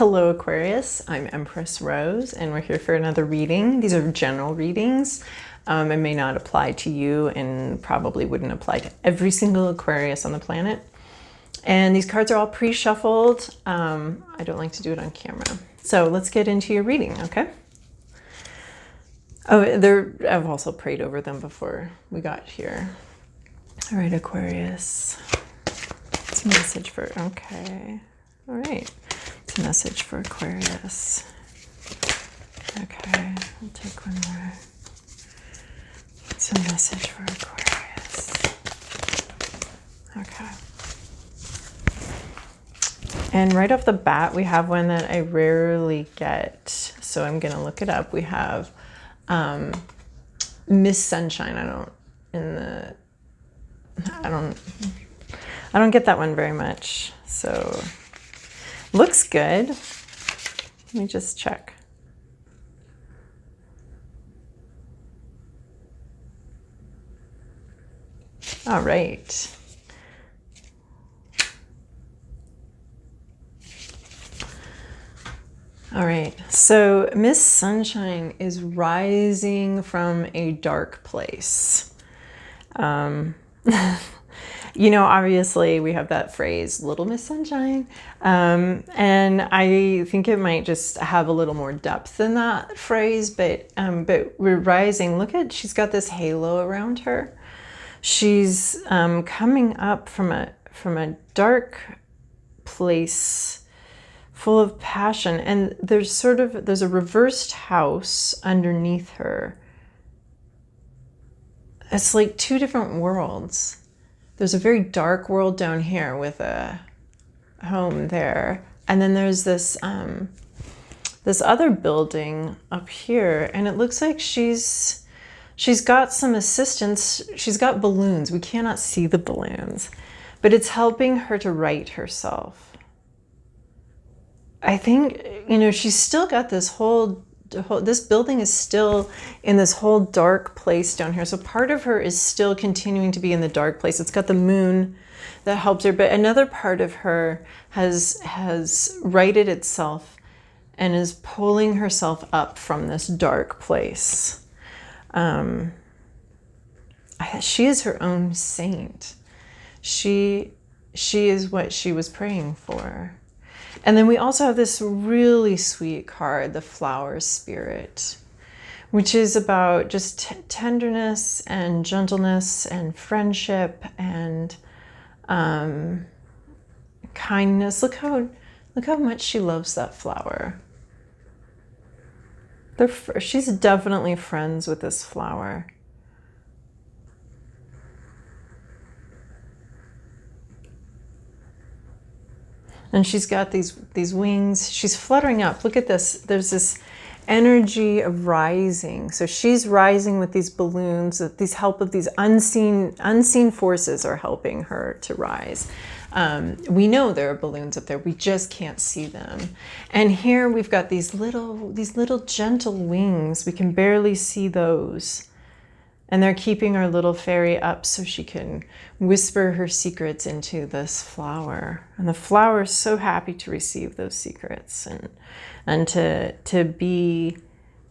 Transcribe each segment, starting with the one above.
Hello Aquarius, I'm Empress Rose and we're here for another reading. These are general readings. It may not apply to you and probably wouldn't apply to every single Aquarius on the planet. And these cards are all pre-shuffled. I don't like to do it on camera. So let's get into your reading, okay? Oh, I've also prayed over them before we got here. All right, Aquarius. It's a message for, okay. All right. It's a message for Aquarius. Okay, I'll take one more. It's a message for Aquarius. Okay. And right off the bat, we have one that I rarely get, so I'm going to look it up. We have Miss Sunshine. I don't get that one very much. So looks good. Let me just check. All right. All right, so Miss Sunshine is rising from a dark place. You know, obviously we have that phrase, Little Miss Sunshine, and I think it might just have a little more depth than that phrase, but we're rising. Look at, she's got this halo around her. She's coming up from a dark place full of passion, and there's a reversed house underneath her. It's like two different worlds. There's a very dark world down here with a home there, and then there's this this other building up here, and it looks like she's got some assistance. She's got balloons. We cannot see the balloons, but it's helping her to right herself. I think, you know, she's still got this this building is still in this whole dark place down here. So part of her is still continuing to be in the dark place. It's got the moon that helps her, but another part of her has righted itself and is pulling herself up from this dark place. She is her own saint. She is what she was praying for. And then we also have this really sweet card, the Flower Spirit, which is about just tenderness and gentleness and friendship and kindness. Look how much she loves that flower. She's definitely friends with this flower. And she's got these wings. She's fluttering up. Look at this. There's this energy of rising. So she's rising with these balloons. These unseen forces are helping her to rise. We know there are balloons up there. We just can't see them. And here we've got these little gentle wings. We can barely see those. And they're keeping our little fairy up so she can whisper her secrets into this flower. And the flower is so happy to receive those secrets and to be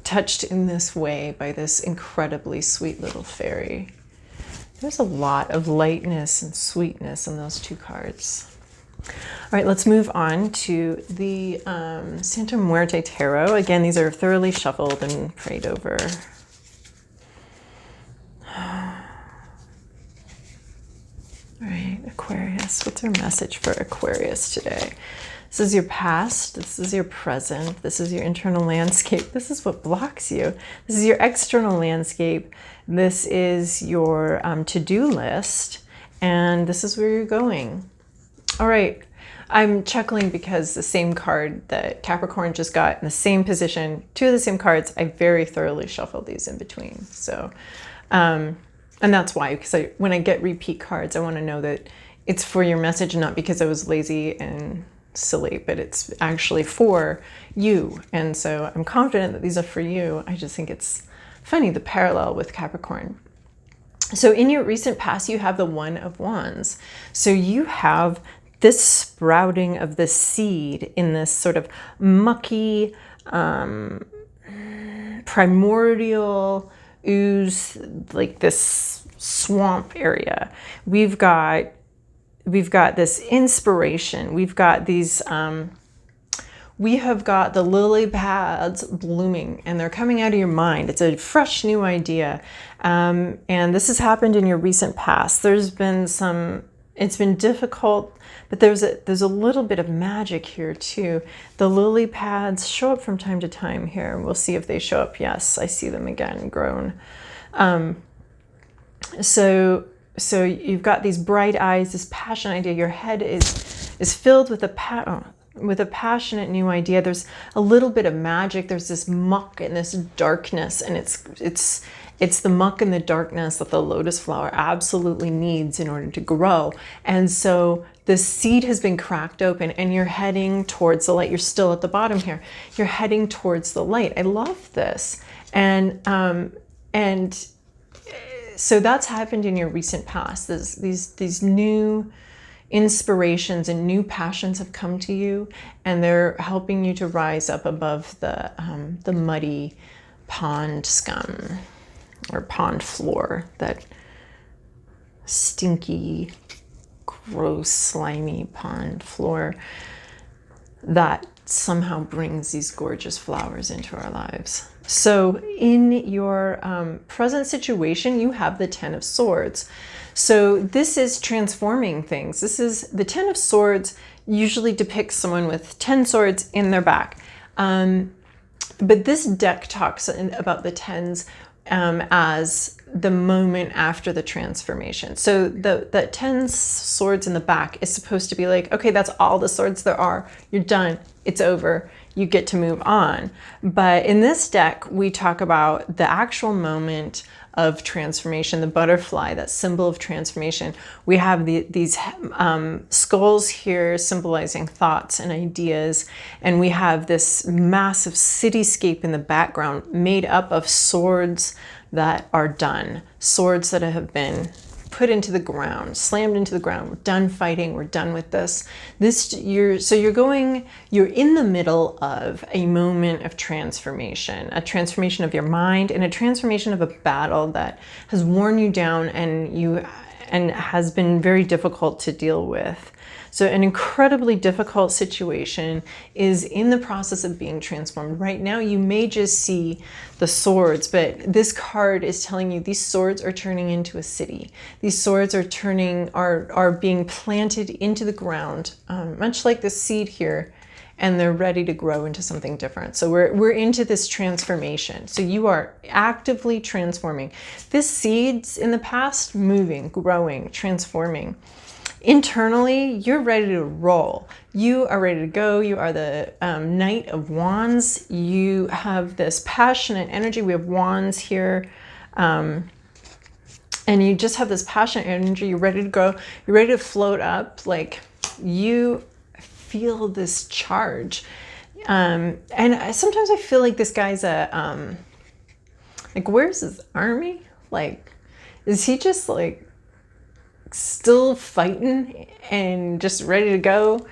touched in this way by this incredibly sweet little fairy. There's a lot of lightness and sweetness in those two cards. All right, let's move on to the Santa Muerte Tarot. Again, these are thoroughly shuffled and prayed over. All right, Aquarius, what's our message for Aquarius today? This is your past, this is your present, this is your internal landscape, this is what blocks you, this is your external landscape, this is your to-do list, and this is where you're going. All right, I'm chuckling because the same card that Capricorn just got in the same position, two of the same cards, I very thoroughly shuffled these in between. So, and that's why, because when I get repeat cards, I want to know that it's for your message, not because I was lazy and silly, but it's actually for you. And so I'm confident that these are for you. I just think it's funny, the parallel with Capricorn. So in your recent past, you have the One of Wands. So you have this sprouting of the seed in this sort of mucky, primordial ooze, like this swamp area. We've got this inspiration. We've got these, we have got the lily pads blooming, and they're coming out of your mind. It's a fresh new idea. And this has happened in your recent past. There's been it's been difficult, but there's a little bit of magic here too. The lily pads show up from time to time here. We'll see if they show up. Yes, I see them again, grown. So you've got these bright eyes, this passion idea. Your head is filled with a passionate new idea. There's a little bit of magic. There's this muck and this darkness, and it's the muck and the darkness that the lotus flower absolutely needs in order to grow. And so the seed has been cracked open, and you're heading towards the light. You're still at the bottom here. You're heading towards the light. I love this. And so that's happened in your recent past. These new inspirations and new passions have come to you, and they're helping you to rise up above the muddy pond scum or pond floor, that stinky, gross, slimy pond floor that somehow brings these gorgeous flowers into our lives. So in your present situation, you have the Ten of Swords. So this is transforming things. This is the Ten of Swords usually depicts someone with 10 swords in their back. But this deck talks about the tens as the moment after the transformation. So the 10 swords in the back is supposed to be like, okay, that's all the swords there are. You're done. It's over. You get to move on. But in this deck, we talk about the actual moment of transformation, the butterfly, that symbol of transformation. We have these skulls here symbolizing thoughts and ideas, and we have this massive cityscape in the background made up of swords that are done, swords that have been put into the ground, slammed into the ground. We're done fighting. We're done with this. You're in the middle of a moment of transformation, a transformation of your mind, and a transformation of a battle that has worn you down and has been very difficult to deal with. So an incredibly difficult situation is in the process of being transformed. Right now, you may just see the swords, but this card is telling you these swords are turning into a city. These swords are being planted into the ground, much like the seed here, and they're ready to grow into something different. So we're into this transformation. So you are actively transforming. This seed's in the past, moving, growing, transforming. Internally, you're ready to roll. You are ready to go. You are the Knight of Wands. You have this passionate energy. We have wands here. And you just have this passionate energy. You're ready to go. You're ready to float up. Like, you feel this charge. And sometimes I feel like this guy's like, where's his army? Like, is he just like still fighting and just ready to go,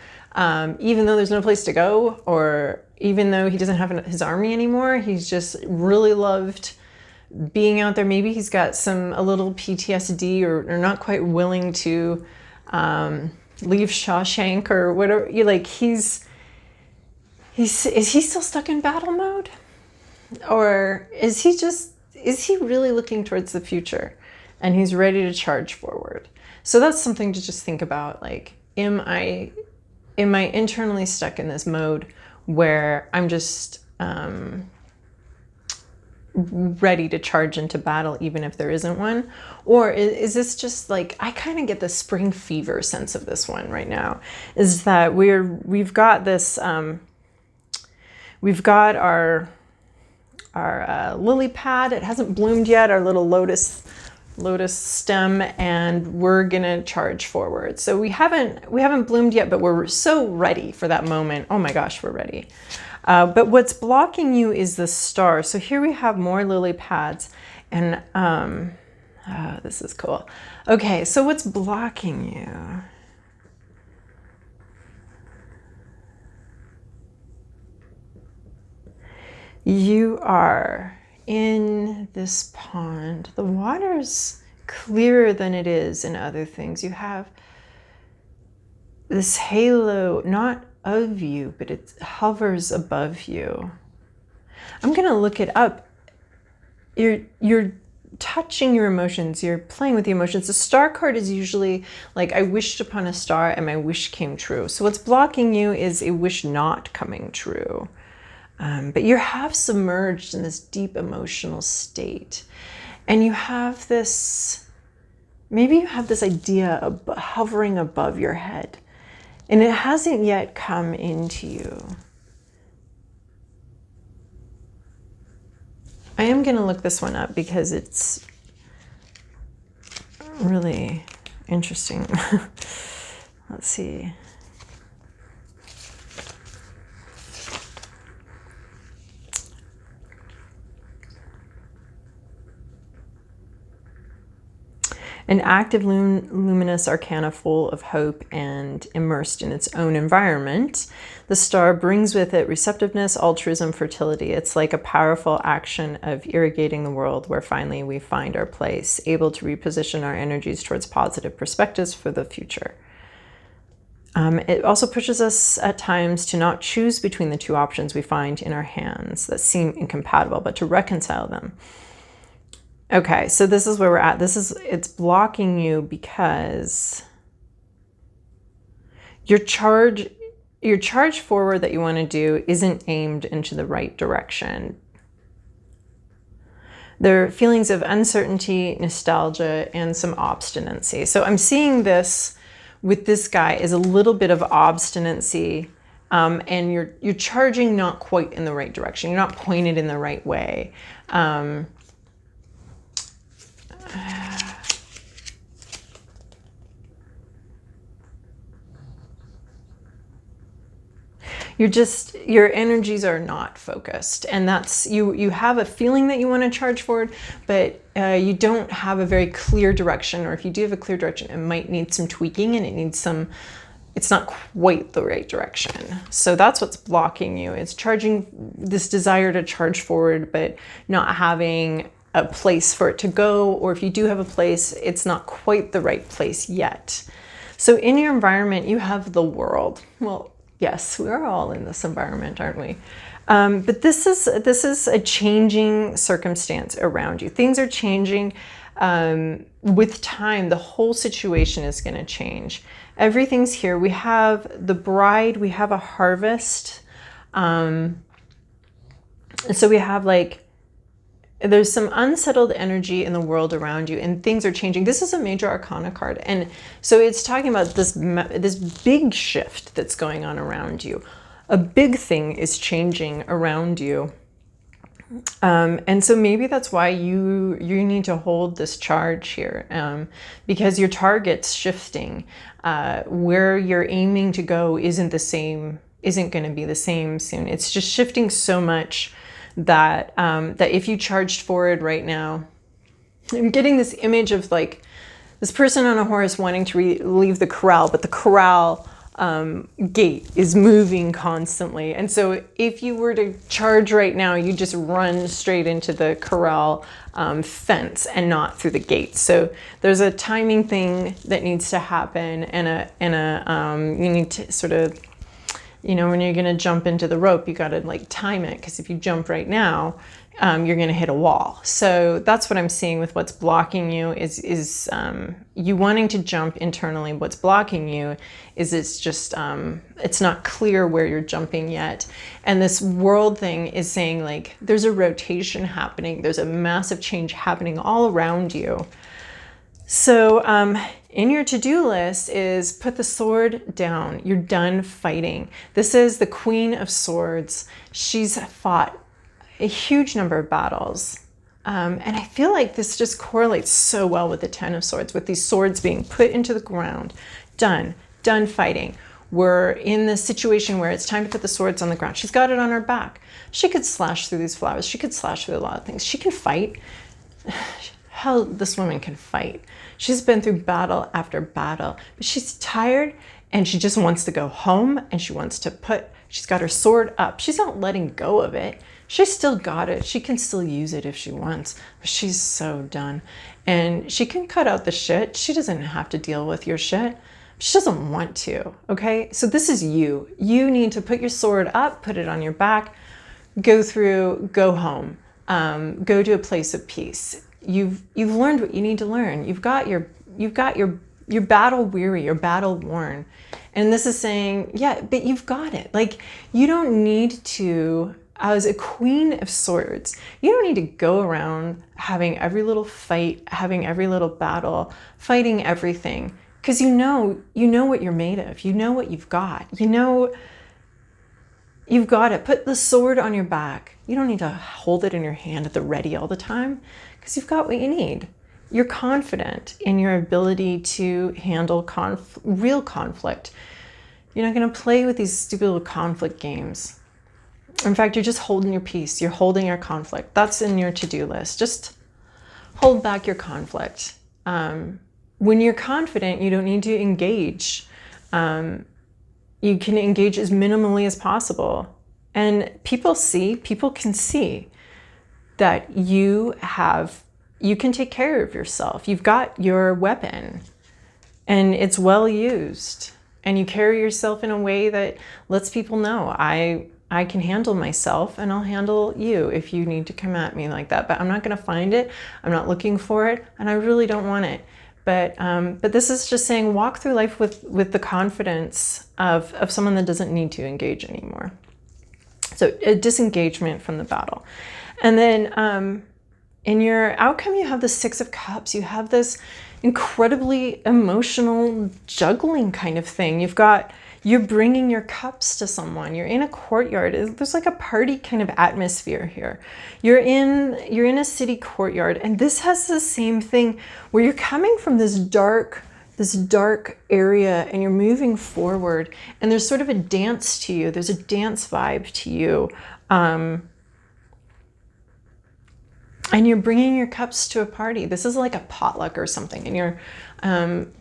even though there's no place to go, or even though he doesn't have his army anymore? He's just really loved being out there. Maybe he's got a little PTSD, or not quite willing to leave Shawshank or whatever. Is he still stuck in battle mode, or is he really looking towards the future and he's ready to charge forward? So that's something to just think about. Like, am I internally stuck in this mode where I'm just ready to charge into battle even if there isn't one? Or is this just like, I kind of get the spring fever sense of this one right now, is that we've got this, we've got our lily pad. It hasn't bloomed yet, our little lotus stem, and we're gonna charge forward. So we haven't bloomed yet, but we're so ready for that moment. Oh my gosh, we're ready. But what's blocking you is the star. So here we have more lily pads, and this is cool. Okay, so what's blocking you? You are in this pond. The water's clearer than it is in other things. You have this halo, not of you, but it hovers above you. I'm going to look it up. You're touching your emotions. You're playing with the emotions. The star card is usually like, I wished upon a star and my wish came true. So what's blocking you is a wish not coming true. But you're half submerged in this deep emotional state. And you have this, maybe you have this idea of hovering above your head. And it hasn't yet come into you. I am going to look this one up because it's really interesting. Let's see. An active luminous arcana full of hope and immersed in its own environment. The star brings with it receptiveness, altruism, fertility. It's like a powerful action of irrigating the world where finally we find our place, able to reposition our energies towards positive perspectives for the future. It also pushes us at times to not choose between the two options we find in our hands that seem incompatible, but to reconcile them. Okay, so this is where we're at. It's blocking you because your charge forward that you want to do isn't aimed into the right direction. There are feelings of uncertainty, nostalgia, and some obstinacy. So I'm seeing this with this guy as a little bit of obstinacy, and you're charging not quite in the right direction. You're not pointed in the right way. Your energies are not focused, and that's you have a feeling that you want to charge forward, but you don't have a very clear direction, or if you do have a clear direction, it might need some tweaking, and it's not quite the right direction. So that's what's blocking you. It's charging this desire to charge forward, but not having a place for it to go, or if you do have a place, it's not quite the right place yet. So in your environment, you have the world. Well, yes, we're all in this environment, aren't we? But this is a changing circumstance around you. Things are changing with time. The whole situation is going to change. Everything's here. We have the bride. We have a harvest. And so we have there's some unsettled energy in the world around you, and things are changing. This is a major arcana card, and so it's talking about this big shift that's going on around you. A big thing is changing around you, and so maybe that's why you need to hold this charge here, because your target's shifting. Where you're aiming to go isn't going to be the same soon. It's just shifting so much that if you charged forward right now, I'm getting this image of this person on a horse wanting to leave the corral, but the corral gate is moving constantly. And so if you were to charge right now, you just run straight into the corral fence and not through the gate. So there's a timing thing that needs to happen, and you need to sort of, when you're going to jump into the rope, you got to time it, because if you jump right now, you're going to hit a wall. So that's what I'm seeing with what's blocking you is you wanting to jump internally. What's blocking you is it's not clear where you're jumping yet. And this world thing is saying there's a rotation happening. There's a massive change happening all around you. So in your to-do list is put the sword down. You're done fighting. This is the Queen of Swords. She's fought a huge number of battles. And I feel like this just correlates so well with the Ten of Swords, with these swords being put into the ground. Done fighting. We're in this situation where it's time to put the swords on the ground. She's got it on her back. She could slash through these flowers. She could slash through a lot of things. She can fight. Hell, this woman can fight. She's been through battle after battle, but she's tired and she just wants to go home, and she wants to put She's got her sword up. She's not letting go of it. She's still got it. She can still use it if she wants, but she's so done. And she can cut out the shit. She doesn't have to deal with your shit. She doesn't want to, okay? So this is you. You need to put your sword up, put it on your back, go through, go home, go to a place of peace. You've learned what you need to learn. You've got your battle weary, your battle worn. And this is saying, yeah, but you've got it. Like, you don't need to, as a Queen of Swords, you don't need to go around having every little fight, having every little battle, fighting everything. Because you know what you're made of. You know what you've got. You know you've got it. Put the sword on your back. You don't need to hold it in your hand at the ready all the time, because you've got what you need. You're confident in your ability to handle real conflict. You're not going to play with these stupid little conflict games. In fact, you're just holding your peace. You're holding your conflict. That's in your to-do list. Just hold back your conflict. When you're confident, you don't need to engage. You can engage as minimally as possible. And people can see that you can take care of yourself. You've got your weapon and it's well used. And you carry yourself in a way that lets people know, I can handle myself and I'll handle you if you need to come at me like that. But I'm not going to find it. I'm not looking for it. And I really don't want it. But this is just saying, walk through life with the confidence of someone that doesn't need to engage anymore. So a disengagement from the battle. And then in your outcome, you have the Six of Cups. You have this incredibly emotional juggling kind of thing. You're bringing your cups to someone. You're in a courtyard. There's like a party kind of atmosphere here. You're in a city courtyard, and this has the same thing where you're coming from this dark area and you're moving forward, and there's sort of a dance to you. There's a dance vibe to you. And you're bringing your cups to a party. This is like a potluck or something, and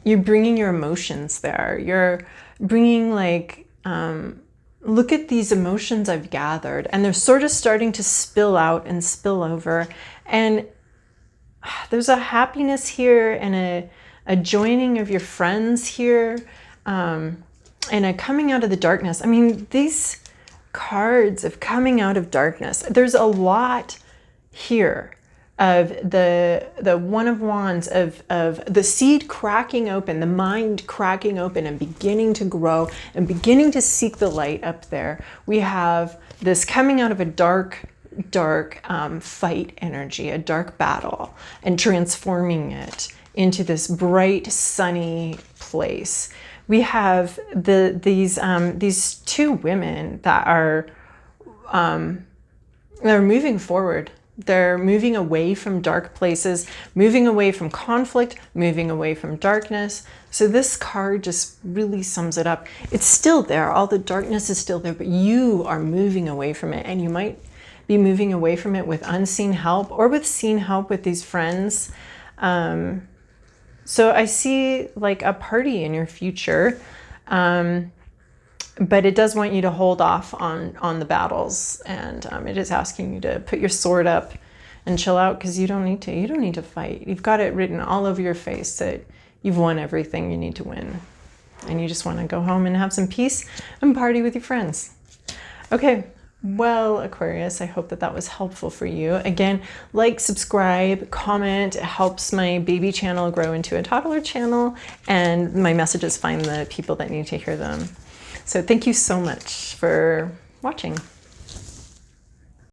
you're bringing your emotions there. You're bringing like, look at these emotions I've gathered, and they're sort of starting to spill out and spill over. And there's a happiness here and a joining of your friends here, and a coming out of the darkness. I mean, these cards of coming out of darkness, there's a lot here of the One of Wands, of the seed cracking open, the mind cracking open and beginning to grow and beginning to seek the light up there. We have this coming out of a dark fight energy, a dark battle, and transforming it into this bright, sunny place. We have these two women that are they're moving forward. They're moving away from dark places, moving away from conflict, moving away from darkness. So this card just really sums it up. It's still there. All the darkness is still there, but you are moving away from it. And you might be moving away from it with unseen help or with seen help with these friends. So I see like a party in your future. But it does want you to hold off on the battles, and it is asking you to put your sword up and chill out, because you don't need to. You don't need to fight. You've got it written all over your face that you've won everything you need to win, and you just want to go home and have some peace and party with your friends. Okay, well, Aquarius, I hope that was helpful for you. Again, like, subscribe, comment. It helps my baby channel grow into a toddler channel, and my messages find the people that need to hear them. So thank you so much for watching.